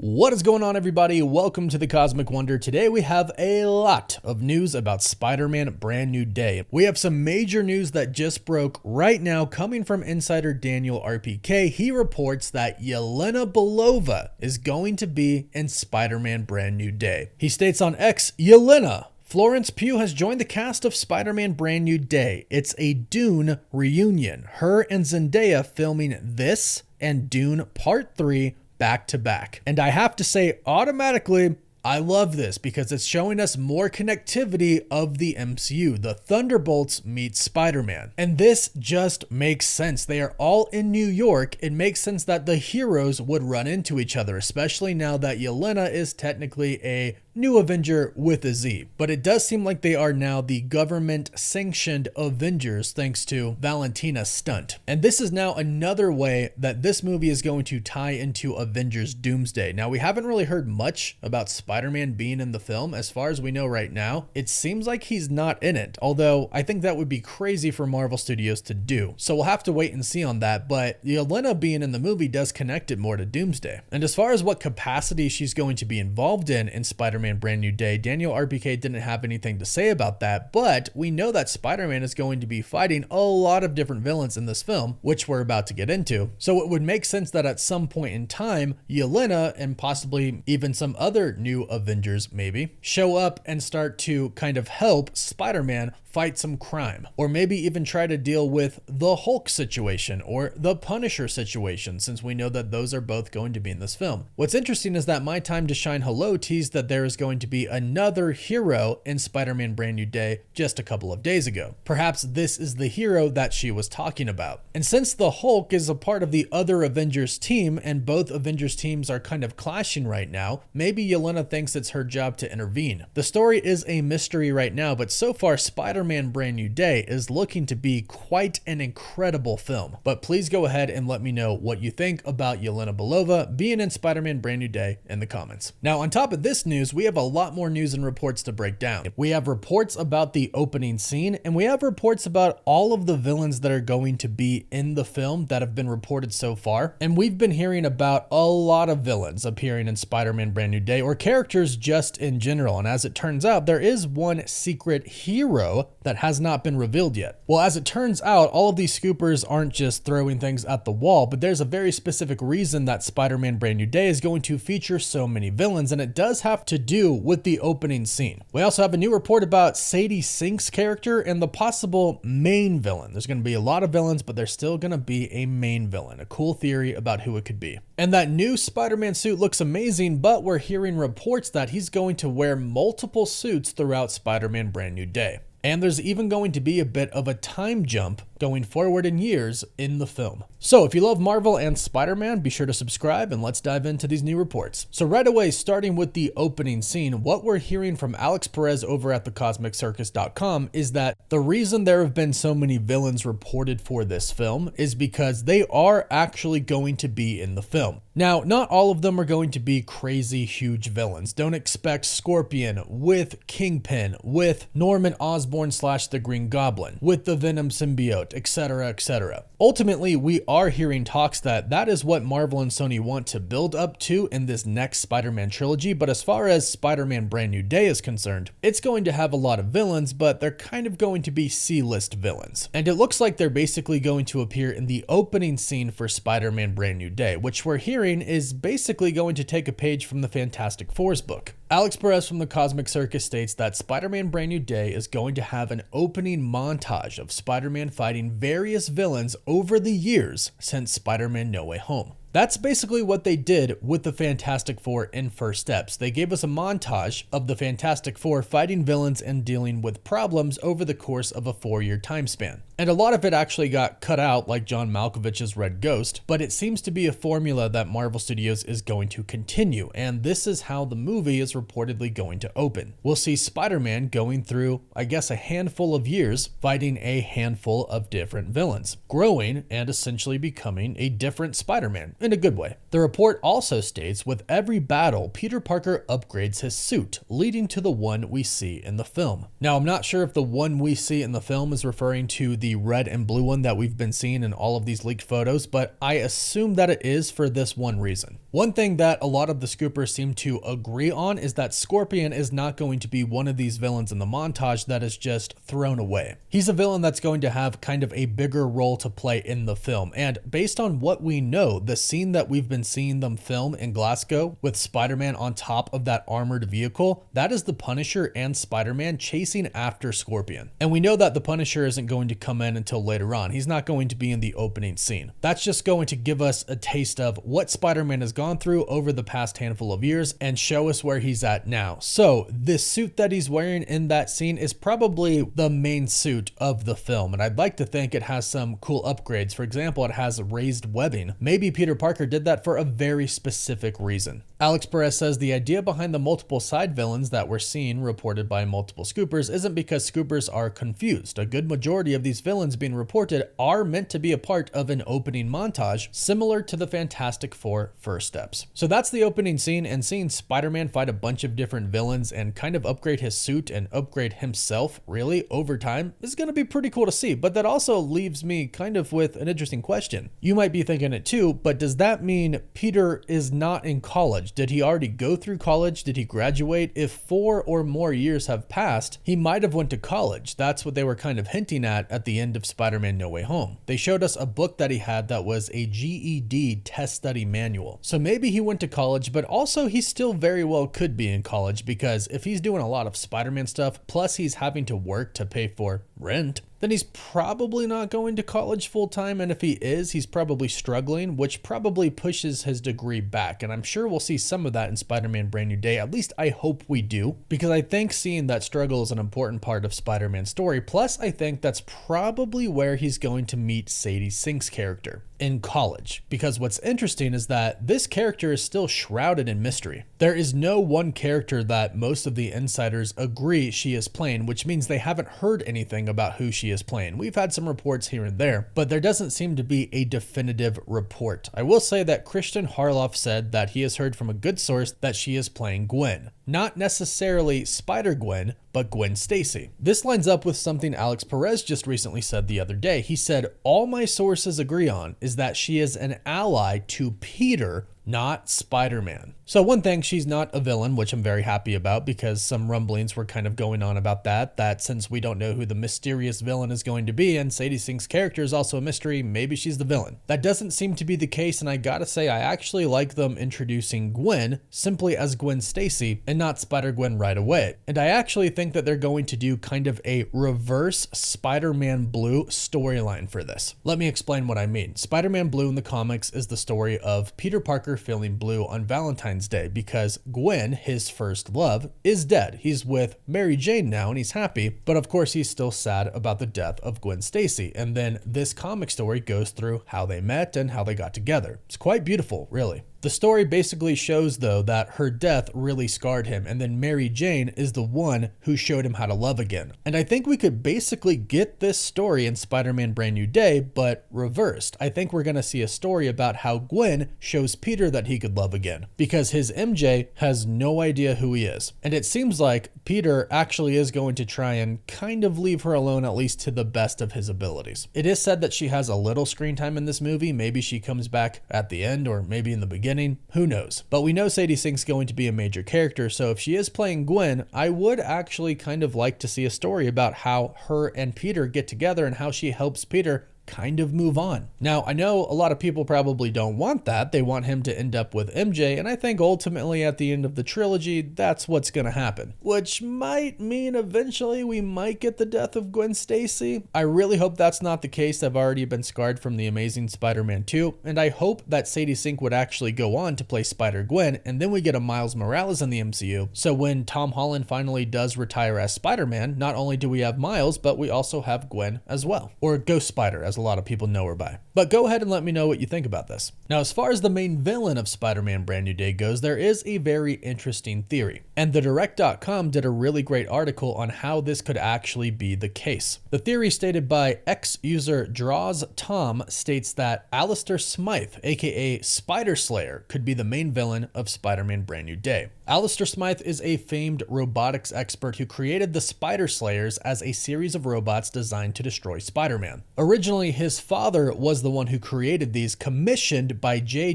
What is going on, everybody? Welcome to the Cosmic Wonder. Today we have a lot of news about Spider-Man Brand New Day. We have some major news that just broke right now coming from insider Daniel RPK. He reports that Yelena Belova is going to be in Spider-Man Brand New Day. He states on X, Yelena, Florence Pugh has joined the cast of Spider-Man Brand New Day. It's a Dune reunion. Her and Zendaya filming this and Dune Part 3 back to back. And I have to say, automatically, I love this because it's showing us more connectivity of the MCU. The Thunderbolts meet Spider-Man. And this just makes sense. They are all in New York. It makes sense that the heroes would run into each other, especially now that Yelena is technically a new Avenger with a Z. But it does seem like they are now the government-sanctioned Avengers thanks to Valentina's stunt. And this is now another way that this movie is going to tie into Avengers Doomsday. Now, we haven't really heard much about Spider-Man being in the film. As far as we know right now, it seems like he's not in it, although I think that would be crazy for Marvel Studios to do. So we'll have to wait and see on that, but Yelena being in the movie does connect it more to Doomsday. And as far as what capacity she's going to be involved in Spider-Man Brand New Day, Daniel RPK didn't have anything to say about that, but we know that Spider-Man is going to be fighting a lot of different villains in this film, which we're about to get into. So it would make sense that at some point in time, Yelena and possibly even some other new Avengers maybe show up and start to kind of help Spider-Man fight some crime, or maybe even try to deal with the Hulk situation or the Punisher situation, since we know that those are both going to be in this film. What's interesting is that My Time to Shine Hello teased that there is going to be another hero in Spider-Man Brand New Day just a couple of days ago. Perhaps this is the hero that she was talking about. And since the Hulk is a part of the other Avengers team and both Avengers teams are kind of clashing right now, maybe Yelena thinks it's her job to intervene. The story is a mystery right now, but so far Spider-Man Brand New Day is looking to be quite an incredible film. But please go ahead and let me know what you think about Yelena Belova being in Spider-Man Brand New Day in the comments. Now, on top of this news, we have a lot more news and reports to break down. We have reports about the opening scene, and we have reports about all of the villains that are going to be in the film that have been reported so far. And we've been hearing about a lot of villains appearing in Spider-Man Brand New Day, or characters just in general. And as it turns out, there is one secret hero that has not been revealed yet. Well, as it turns out, all of these scoopers aren't just throwing things at the wall, but there's a very specific reason that Spider-Man Brand New Day is going to feature so many villains, and it does have to do with the opening scene. We also have a new report about Sadie Sink's character and the possible main villain. There's going to be a lot of villains, but there's still going to be a main villain. A cool theory about who it could be. And that new Spider-Man suit looks amazing, but we're hearing reports that he's going to wear multiple suits throughout Spider-Man Brand New Day. And there's even going to be a bit of a time jump going forward in years in the film. So if you love Marvel and Spider-Man, be sure to subscribe and let's dive into these new reports. So right away, starting with the opening scene, what we're hearing from Alex Perez over at thecosmiccircus.com is that the reason there have been so many villains reported for this film is because they are actually going to be in the film. Now, not all of them are going to be crazy huge villains. Don't expect Scorpion with Kingpin, with Norman Osborn / the Green Goblin, with the Venom symbiote, etc., etc. Ultimately, we are hearing talks that is what Marvel and Sony want to build up to in this next Spider-Man trilogy, but as far as Spider-Man Brand New Day is concerned, it's going to have a lot of villains, but they're kind of going to be C-list villains. And it looks like they're basically going to appear in the opening scene for Spider-Man Brand New Day, which we're hearing is basically going to take a page from the Fantastic Four's book. Alex Perez from the Cosmic Circus states that Spider-Man Brand New Day is going to have an opening montage of Spider-Man fighting various villains over the years since Spider-Man No Way Home. That's basically what they did with the Fantastic Four in First Steps. They gave us a montage of the Fantastic Four fighting villains and dealing with problems over the course of a 4-year time span. And a lot of it actually got cut out, like John Malkovich's Red Ghost, but it seems to be a formula that Marvel Studios is going to continue, and this is how the movie is reportedly going to open. We'll see Spider-Man going through, I guess, a handful of years fighting a handful of different villains, growing and essentially becoming a different Spider-Man. In a good way. The report also states with every battle, Peter Parker upgrades his suit, leading to the one we see in the film. Now, I'm not sure if the one we see in the film is referring to the red and blue one that we've been seeing in all of these leaked photos, but I assume that it is for this one reason. One thing that a lot of the scoopers seem to agree on is that Scorpion is not going to be one of these villains in the montage that is just thrown away. He's a villain that's going to have kind of a bigger role to play in the film, and based on what we know, the scene that we've been seeing them film in Glasgow with Spider-Man on top of that armored vehicle, that is the Punisher and Spider-Man chasing after Scorpion. And we know that the Punisher isn't going to come in until later on. He's not going to be in the opening scene. That's just going to give us a taste of what Spider-Man has gone through over the past handful of years and show us where he's at now. So this suit that he's wearing in that scene is probably the main suit of the film, and I'd like to think it has some cool upgrades. For example, it has raised webbing. Maybe Peter Parker did that for a very specific reason. Alex Perez says the idea behind the multiple side villains that we're seeing reported by multiple scoopers isn't because scoopers are confused. A good majority of these villains being reported are meant to be a part of an opening montage similar to the Fantastic Four First Steps. So that's the opening scene, and seeing Spider-Man fight a bunch of different villains and kind of upgrade his suit and upgrade himself really over time is going to be pretty cool to see. But that also leaves me kind of with an interesting question. You might be thinking it too, but does that mean Peter is not in college? Did he already go through college? Did he graduate? If 4 or more years have passed, he might have went to college. That's what they were kind of hinting at the end of Spider-Man No Way Home. They showed us a book that he had that was a GED test study manual. So maybe he went to college, but also he still very well could be in college, because if he's doing a lot of Spider-Man stuff, plus he's having to work to pay for rent, then he's probably not going to college full time. And if he is, he's probably struggling, which probably pushes his degree back. And I'm sure we'll see some of that in Spider-Man Brand New Day. At least I hope we do, because I think seeing that struggle is an important part of Spider-Man's story. Plus, I think that's probably where he's going to meet Sadie Sink's character, in college. Because what's interesting is that this character is still shrouded in mystery. There is no one character that most of the insiders agree she is playing, which means they haven't heard anything about who she is playing. We've had some reports here and there, but there doesn't seem to be a definitive report. I will say that Christian Harloff said that he has heard from a good source that she is playing Gwen. Not necessarily Spider-Gwen, but Gwen Stacy. This lines up with something Alex Perez just recently said the other day. He said, "All my sources agree on is that she is an ally to Peter, not Spider-Man." So one thing, she's not a villain, which I'm very happy about, because some rumblings were kind of going on about that since we don't know who the mysterious villain is going to be, and Sadie Sink's character is also a mystery, maybe she's the villain. That doesn't seem to be the case, and I gotta say, I actually like them introducing Gwen simply as Gwen Stacy and not Spider-Gwen right away. And I actually think that they're going to do kind of a reverse Spider-Man Blue storyline for this. Let me explain what I mean. Spider-Man Blue in the comics is the story of Peter Parker feeling blue on Valentine's Day because Gwen, his first love, is dead. He's with Mary Jane now and he's happy, but of course he's still sad about the death of Gwen Stacy. And then this comic story goes through how they met and how they got together. It's quite beautiful, really. The story basically shows, though, that her death really scarred him, and then Mary Jane is the one who showed him how to love again. And I think we could basically get this story in Spider-Man Brand New Day, but reversed. I think we're going to see a story about how Gwen shows Peter that he could love again, because his MJ has no idea who he is. And it seems like Peter actually is going to try and kind of leave her alone, at least to the best of his abilities. It is said that she has a little screen time in this movie. Maybe she comes back at the end, or maybe in the beginning. Who knows? But we know Sadie Sink's going to be a major character, so if she is playing Gwen, I would actually kind of like to see a story about how her and Peter get together and how she helps Peter kind of move on. Now, I know a lot of people probably don't want that. They want him to end up with MJ, and I think ultimately at the end of the trilogy, that's what's going to happen. Which might mean eventually we might get the death of Gwen Stacy. I really hope that's not the case. I've already been scarred from The Amazing Spider-Man 2, and I hope that Sadie Sink would actually go on to play Spider-Gwen, and then we get a Miles Morales in the MCU. So when Tom Holland finally does retire as Spider-Man, not only do we have Miles, but we also have Gwen as well. Or Ghost Spider, as a lot of people know her by. But go ahead and let me know what you think about this. Now, as far as the main villain of Spider-Man Brand New Day goes, there is a very interesting theory. And TheDirect.com did a really great article on how this could actually be the case. The theory stated by ex-user Draws Tom states that Alistair Smythe, aka Spider Slayer, could be the main villain of Spider-Man Brand New Day. Alistair Smythe is a famed robotics expert who created the Spider Slayers as a series of robots designed to destroy Spider-Man. Originally, Originally, his father was the one who created these, commissioned by J.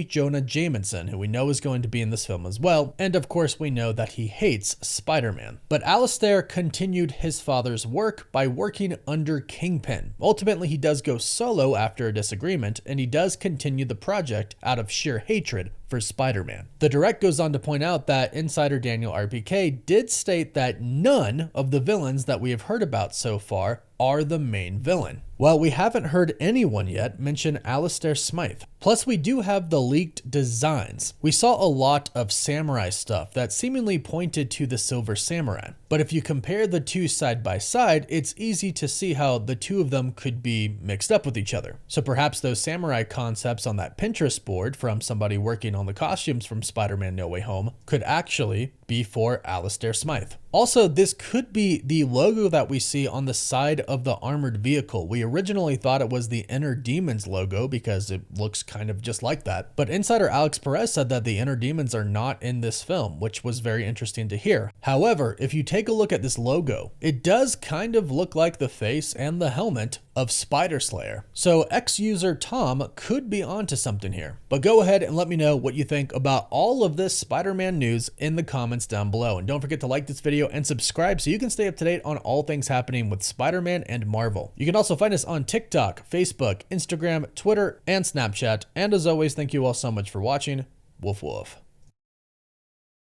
Jonah Jameson, who we know is going to be in this film as well. And of course, we know that he hates Spider-Man. But Alistair continued his father's work by working under Kingpin. Ultimately, he does go solo after a disagreement, and he does continue the project out of sheer hatred for Spider-Man. The Direct goes on to point out that insider Daniel RPK did state that none of the villains that we have heard about so far are the main villain. Well, we haven't heard anyone yet mention Alistair Smythe. Plus, we do have the leaked designs. We saw a lot of samurai stuff that seemingly pointed to the Silver Samurai. But if you compare the two side by side, it's easy to see how the two of them could be mixed up with each other. So perhaps those samurai concepts on that Pinterest board from somebody working on the costumes from Spider-Man No Way Home could actually be for Alistair Smythe. Also, this could be the logo that we see on the side of the armored vehicle. We originally thought it was the Inner Demons logo because it looks kind of just like that. But insider Alex Perez said that the Inner Demons are not in this film, which was very interesting to hear. However, if you take a look at this logo, it does kind of look like the face and the helmet of Spider Slayer. So ex-user Tom could be onto something here. But go ahead and let me know what you think about all of this Spider-Man news in the comments down below. And don't forget to like this video and subscribe so you can stay up to date on all things happening with Spider-Man and Marvel. You can also find us on TikTok, Facebook, Instagram, Twitter, and Snapchat. And as always, thank you all so much for watching. Woof woof.